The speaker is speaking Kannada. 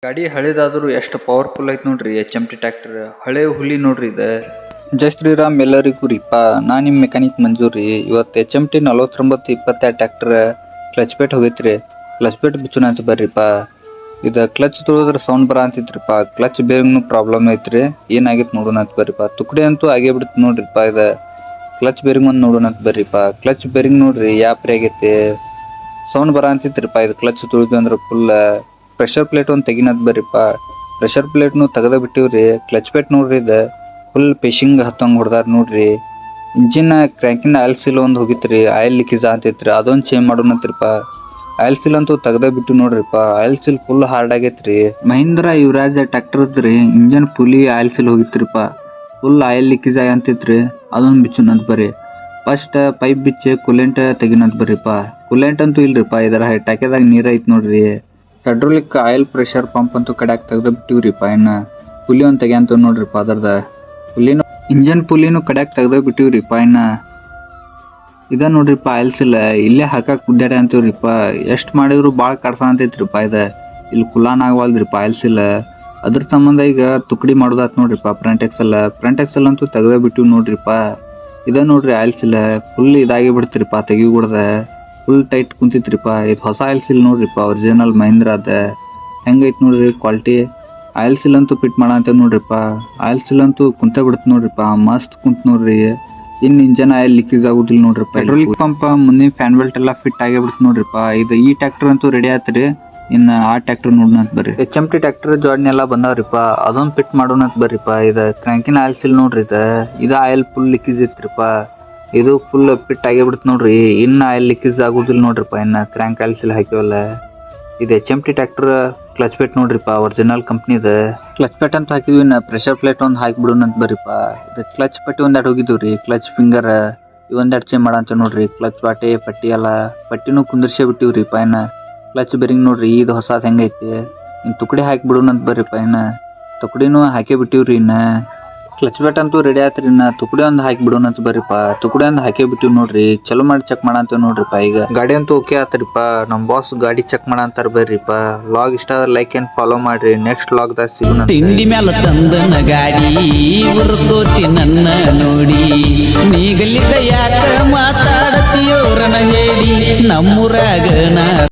ಗಾಡಿ ಹಳೇದಾದ್ರೂ ಎಷ್ಟು ಪವರ್ಫುಲ್ ಐತ್ ನೋಡ್ರಿ HMT ಟ್ರ್ಯಾಕ್ಟರ್. ಹಳೆ ಹುಲಿ ನೋಡ್ರಿ ಇದು. ಜೈ ಶ್ರೀರಾಮ್ ಎಲ್ಲರಿಗೂ ರೀಪ. ನಾನು ನಿಮ್ಮ ಮೆಕ್ಯಾನಿಕ್ ಮಂಜೂರಿ. ಇವತ್ತು HMT 4922 ಟ್ರ್ಯಾಕ್ಟರ್ ಕ್ಲಚ್ ಪೇಟ್ ಹೋಗೈತ್ರಿ. ಕ್ಲಚ್ ಪೇಟ್ ಬಿಚ್ಚುನ ಅಂತ ಬರ್ರಿಪ್ಪ. ಇದು ಕ್ಲಚ್ ತುಳಿದ್ರೆ ಸೌಂಡ್ ಬರ ಅಂತಿತ್ರಿಪ್ಪ. ಕ್ಲಚ್ ಬೇರಿಂಗ್ನು ಪ್ರಾಬ್ಲಮ್ ಐತ್ರಿ. ಏನಾಗಿತ್ತು ನೋಡೋಣ ಅಂತ ಬರ್ರಿಪ್ಪ. ತುಕಡಿ ಅಂತೂ ಆಗೇ ಬಿಡ್ತು ನೋಡ್ರಿಪ್ಪ. ಇದು ಕ್ಲಚ್ ಬೇರಿಂಗ್ ಒಂದು ನೋಡೋಣ ಅಂತ ಬರ್ರಿಪ್ಪ. ಕ್ಲಚ್ ಬೇರಿಂಗ್ ನೋಡ್ರಿ ಯಾಪ್ರಿ ಆಗೈತಿ. ಸೌಂಡ್ ಬರ ಅಂತಿತ್ರಿಪ್ಪ. ಇದು ಕ್ಲಚ್ ತುಳಿದ್ವಿ ಅಂದ್ರೆ ಫುಲ್ ಪ್ರೆಷರ್ ಪ್ಲೇಟ್ ಒಂದು ತೆಗಿನತ್ ಬರ್ರಿಪ್ಪ. ಪ್ರೆಷರ್ ಪ್ಲೇಟ್ನು ತೆಗೆದ ಬಿಟ್ಟಿವ್ರಿ. ಕ್ಲಚ್ ಪೇಟ್ ನೋಡ್ರಿ ಇದು ಫುಲ್ ಪೇಶಿಂಗ್ ಹತ್ತಂಗೆ ಹೊಡೆದಾರ ನೋಡ್ರಿ. ಇಂಜಿನ್ ಕ್ರ್ಯಾಂಕಿನ ಆಯಿಲ್ ಸೀಲ್ ಒಂದು ಹೋಗಿತ್ರಿ. ಆಯಿಲ್ ಲೀಕೇಜ್ ಅಂತೈತ್ರಿ. ಅದೊಂದು ಚೇಂಜ್ ಮಾಡೋಣಂತ್ರಿಪ್ಪ. ಆಯಿಲ್ ಸೀಲ್ ಅಂತೂ ತೆಗ್ದ ಬಿಟ್ಟು ನೋಡ್ರಿಪ್ಪ. ಆಯಿಲ್ ಸೀಲ್ ಫುಲ್ ಹಾರ್ಡ್ ಆಗೈತ್ರಿ. ಮಹೀಂದ್ರ ಯುವರಾಜ್ ಟ್ರ್ಯಾಕ್ಟರ್ ಇದ್ರಿ. ಇಂಜನ್ ಫುಲಿ ಆಯಿಲ್ ಸೀಲ್ ಹೋಗಿತ್ರಿಪ್ಪ. ಫುಲ್ ಆಯಿಲ್ ಲೀಕೇಜ್ ಅಂತೈತ್ರಿ. ಅದೊಂದು ಬಿಚ್ಚುನಂತ ಬರ್ರಿ. ಫಸ್ಟ್ ಪೈಪ್ ಬಿಚ್ಚಿ ಕುಲೆಂಟ್ ತೆಗಿನಂತ ಬರ್ರಿಪ್ಪ. ಕುಲೆಂಟ್ ಅಂತೂ ಇಲ್ರಿಪ್ಪ. ಇದರ ಟ್ಯಾಕೆದಾಗ ನೀರು ಐತ್ ನೋಡ್ರಿ. ಪೆಟ್ರೋಲಿಕ್ ಆಯಿಲ್ ಪ್ರೆಷರ್ ಪಂಪ್ ಅಂತೂ ಕಡ್ಯಾಕ್ ತೆಗ್ದ ಬಿಟ್ಟಿವ್ರಿಪ್ಪ. ಇನ್ನ ಪುಲಿ ಒಂದು ತೆಗಿಯಂತ ನೋಡ್ರಿಪ್ಪ. ಅದರದ ಪುಲಿನು ಇಂಜನ್ ಪುಲಿನು ಕಡ್ಯಾಕ್ ತೆಗ್ದ ಬಿಟ್ಟಿವ್ರಿಪ್ಪ. ಇನ್ನ ಇದ ನೋಡ್ರಿಪ್ಪ ಆಯಿಲ್ ಸೀಲ್ ಇಲ್ಲೇ ಹಾಕಕ್ ಗುಡ್ಡ್ಯಾರ ಅಂತೀವ್ರಿಪ್ಪ. ಎಷ್ಟು ಮಾಡಿದ್ರು ಭಾಳ ಕಡ್ಸ ಅಂತೈತ್ರಿಪ್ಪ. ಇದು ಇಲ್ಲಿ ಕುಲಾನ್ ಆಗವಲ್ದ್ರಿಪ್ಪ ಆಯಿಲ್ ಸೀಲ್. ಅದ್ರ ಸಂಬಂಧ ಈಗ ತುಕಡಿ ಮಾಡೋದಾತ್ ನೋಡ್ರಿಪ್ಪ. ಫ್ರಂಟ್ ಎಕ್ಸೆಲ್ ಅಂತೂ ತೆಗ್ದ ಬಿಟ್ಟಿವ್ ನೋಡ್ರಿಪ್ಪ. ಇದ ನೋಡ್ರಿ ಆಯಿಲ್ ಸೀಲ್ ಫುಲ್ ಇದಾಗಿ ಬಿಡ್ತಿರಿಪ್ಪ. ತೆಗಿಗುಡ್ದ ಫುಲ್ ಟೈಟ್ ಕುಂತಿತ್ರಿಪ್ಪ. ಇದು ಹೊಸ ಆಯಿಲ್ ಸೀಲ್ ನೋಡ್ರಿಪ್ಪ. ಒರಿಜಿನಲ್ ಮಹೀಂದ್ರ ಅದ. ಹೆಂಗೈತ್ ನೋಡ್ರಿ ಕ್ವಾಲಿಟಿ. ಆಯಿಲ್ ಸೀಲ್ ಅಂತೂ ಫಿಟ್ ಮಾಡಂತ ನೋಡ್ರಿಪ್ಪ. ಆಯಿಲ್ ಸೀಲ್ ಅಂತೂ ಕುಂತ ಬಿಡ್ತು ನೋಡ್ರಿಪ್ಪ. ಮಸ್ತ್ ಕುಂತ ನೋಡ್ರಿ. ಇನ್ ಇಂಜನ್ ಆಯಿಲ್ ಲೀಕೇಜ್ ಆಗುದಿಲ್ಲ ನೋಡ್ರಿಪ್ಪ. ಪೆಟ್ರೋಲಿಕ್ ಪಂಪ್ ಮುಂದಿನ ಫ್ಯಾನ್ ಬೆಲ್ಟ್ ಎಲ್ಲ ಫಿಟ್ ಆಗೇ ಬಿಡ್ತು ನೋಡ್ರಿಪ್ಪ. ಇದು ಈ ಟ್ರ್ಯಾಕ್ಟರ್ ಅಂತೂ ರೆಡಿ ಆತ್ರಿ. ಇನ್ನ ಆ ಟ್ರ್ಯಾಕ್ಟರ್ ನೋಡೋಣ ಅಂತ ಬರ್ರಿ. HMT ಟ್ರ್ಯಾಕ್ಟರ್ ಜೋಡಣೆ ಎಲ್ಲ ಬಂದಾವ್ರಿಪ್ಪ. ಅದೊಂದು ಫಿಟ್ ಮಾಡೋಣ ಅಂತ ಬರ್ರಿಪ್ಪ. ಇದು ಕ್ರ್ಯಾಂಕಿನ ಆಯಿಲ್ ಸೀಲ್ ನೋಡ್ರಿ. ಇದು ಆಯಿಲ್ ಫುಲ್ ಲೀಕೇಜ್ ಇತ್ರಿಪ್ಪ. ಇದು ಫುಲ್ ಫಿಟ್ ಆಗೇ ಬಿಡ್ತು ನೋಡ್ರಿ. ಇನ್ನ ಆಯಿಲ್ ಲೀಕೇಜ್ ಆಗುದಿಲ್ಲ ನೋಡ್ರಿಪ್ಪ. ಇನ್ನ ಕ್ರ್ಯಾಂಕ್ ಆಯಿಲ್ ಸೀಲ್ ಹಾಕಿವಲ್ಲ. ಇದು HMT ಟ್ರ್ಯಾಕ್ಟರ್ ಕ್ಲಚ್ ಪೇಟ್ ನೋಡ್ರಿಪ್ಪ. ಒರಿಜಿನಲ್ ಕಂಪ್ನಿದ ಕ್ಲಚ್ ಪೇಟ್ ಅಂತ ಹಾಕಿದ್ವಿ. ಇನ್ನ ಪ್ರೆಷರ್ ಪ್ಲೇಟ್ ಒಂದು ಹಾಕಿಬಿಡೋಣ ಅಂತ ಬರ್ರಿಪ್ಪ. ಇದು ಕ್ಲಚ್ ಪಟ್ಟಿ ಒಂದೆರಡು ಹೋಗಿದ್ವಿ. ಕ್ಲಚ್ ಫಿಂಗರ್ ಇವೊಂದೆರಡು ಚೇಂಜ್ ಮಾಡಂತ ನೋಡ್ರಿ. ಕ್ಲಚ್ ವಾಟೆ ಪಟ್ಟಿ ಎಲ್ಲ ಪಟ್ಟಿನೂ ಕುಂದಿರ್ಸೇ ಬಿಟ್ಟಿವ್ರಿಪ್ಪ. ಇನ್ನ ಕ್ಲಚ್ ಬೇರಿಂಗ್ ನೋಡ್ರಿ. ಇದು ಹೊಸಾದ್ ಹೆಂಗೈತಿ. ಇನ್ ತುಕಡಿ ಹಾಕಿಬಿಡೋಣ ಅಂತ ಬರ್ರಿಪ್ಪ. ಇನ್ನ ತುಕಡಿನೂ ಹಾಕೇ ಬಿಟ್ಟಿವ್ರಿ. ಇನ್ನ ಕ್ಲಚ್ ಪೇಟ್ ಅಂತೂ ರೆಡಿ ಆತ್ರಿ. ಇನ್ನ ತುಕಡಿ ಒಂದು ಹಾಕಿ ಬಿಡೋಣ ಅಂತ ಬರ್ರಿಪ್ಪ. ತುಕಡಿ ಒಂದು ಹಾಕೇ ಬಿಟ್ಟಿವ್ ನೋಡ್ರಿ. ಚಲೋ ಮಾಡಿ ಚೆಕ್ ಮಾಡಂತ ನೋಡ್ರಿಪ್ಪ. ಈಗ ಗಾಡಿ ಅಂತೂ ಓಕೆ ಆತ್ರಿಪ್ಪ. ನಮ್ ಬಾಸ್ ಗಾಡಿ ಚೆಕ್ ಮಾಡಂತಾರ ಬರ್ರಿಪ್ಪ. ಲಾಗ್ ಇಷ್ಟ ಆದ್ರೆ ಲೈಕ್ ಅಂಡ್ ಫಾಲೋ ಮಾಡ್ರಿ. ನೆಕ್ಸ್ಟ್ ಲಾಗ್ ದಾಗ ಸಿಗೋಣ. ತಿಂಡಿ ಮ್ಯಾಲ ತಂದನ ಗಾಡಿ ಉರ್ಕೋತಿ ನನ್ನ ನೋಡಿ. ನೀಗಲಿಕ ಯಾಕ ಮಾತಾಡತಿಯೋರನ ಹೇಳಿ. ನಮ್ಮೂರಾಗ ನಾ